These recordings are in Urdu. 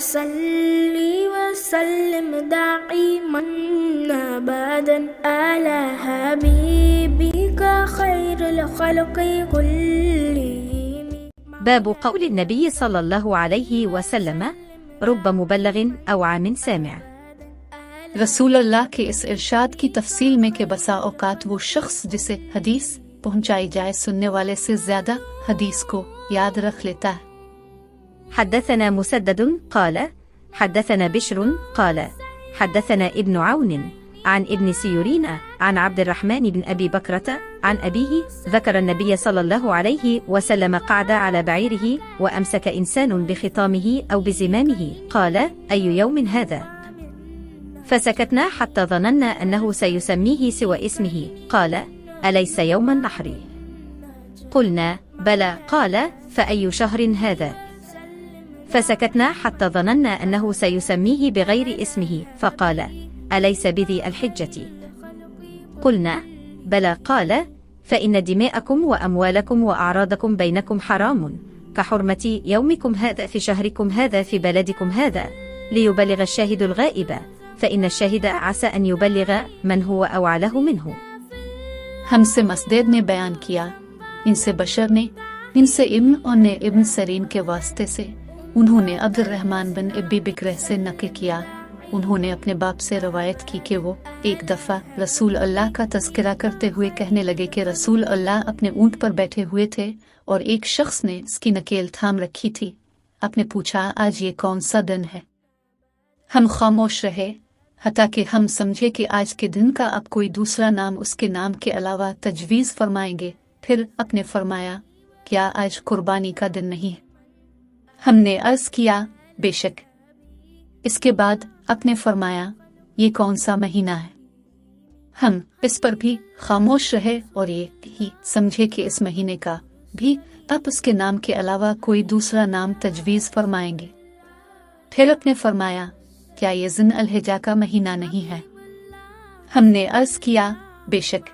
صلی وسلم دائما ابدا على حبيبك خير الخلق كلهم. باب قول النبي صلى الله عليه وسلم رب مبلغ أو عام سامع. رسول اللہ کے اس ارشاد کی تفصیل میں کہ بسا اوقات وہ شخص جسے حدیث پہنچائی جائے سننے والے سے زیادہ حدیث کو یاد رکھ لیتا ہے. حدثنا مسدد قال حدثنا بشر قال حدثنا ابن عون عن ابن سيرين عن عبد الرحمن بن أبي بكرة عن أبيه ذكر النبي صلى الله عليه وسلم قعد على بعيره وأمسك إنسان بخطامه أو بزمامه قال أي يوم هذا؟ فسكتنا حتى ظننا أنه سيسميه سوى اسمه قال أليس يوم النحر؟ قلنا بلى قال فأي شهر هذا؟ فسكتنا حتى ظننا أنه سيسميه بغير اسمه فقال أليس بذي الحجة؟ قلنا بلى قال فإن دماءكم وأموالكم وأعراضكم بينكم حرام كحرمة يومكم هذا في شهركم هذا في بلدكم هذا ليبلغ الشاهد الغائب فإن الشاهد عسى أن يبلغ من هو أوعى له منه. ہم سے مسدد نے بیان کیا، ان سے بشر نے، ان سے ابن اور نے ابن سرین کے واسطے سے، انہوں نے عبد الرحمن بن ابی بکرہ سے نقل کیا، انہوں نے اپنے باپ سے روایت کی کہ وہ ایک دفعہ رسول اللہ کا تذکرہ کرتے ہوئے کہنے لگے کہ رسول اللہ اپنے اونٹ پر بیٹھے ہوئے تھے اور ایک شخص نے اس کی نکیل تھام رکھی تھی. آپ نے پوچھا آج یہ کون سا دن ہے؟ ہم خاموش رہے حتیٰ کہ ہم سمجھے کہ آج کے دن کا اب کوئی دوسرا نام اس کے نام کے علاوہ تجویز فرمائیں گے. پھر آپ نے فرمایا کیا آج قربانی کا دن نہیں ہے؟ ہم نے عرض کیا بے شک. اس کے بعد آپ نے فرمایا یہ کون سا مہینہ ہے؟ ہم اس پر بھی خاموش رہے اور یہ ہی سمجھے کہ اس مہینے کا بھی اب اس کے نام کے علاوہ کوئی دوسرا نام تجویز فرمائیں گے. پھر آپ نے فرمایا کیا یہ ذی الحجہ کا مہینہ نہیں ہے؟ ہم نے عرض کیا بے شک.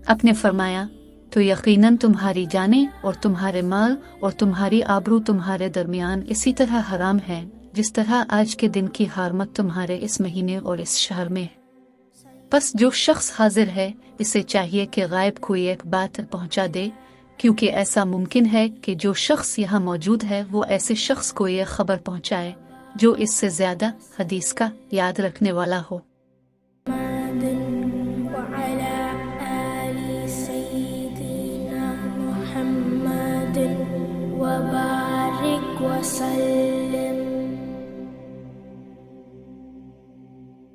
آپ نے فرمایا تو یقیناً تمہاری جانیں اور تمہارے مال اور تمہاری آبرو تمہارے درمیان اسی طرح حرام ہے جس طرح آج کے دن کی حرمت تمہارے اس مہینے اور اس شہر میں ہے. پس جو شخص حاضر ہے اسے چاہیے کہ غائب کوئی ایک بات پہنچا دے، کیونکہ ایسا ممکن ہے کہ جو شخص یہاں موجود ہے وہ ایسے شخص کو یہ خبر پہنچائے جو اس سے زیادہ حدیث کا یاد رکھنے والا ہو. وعلى آل سيدنا محمد وبارك وسلم.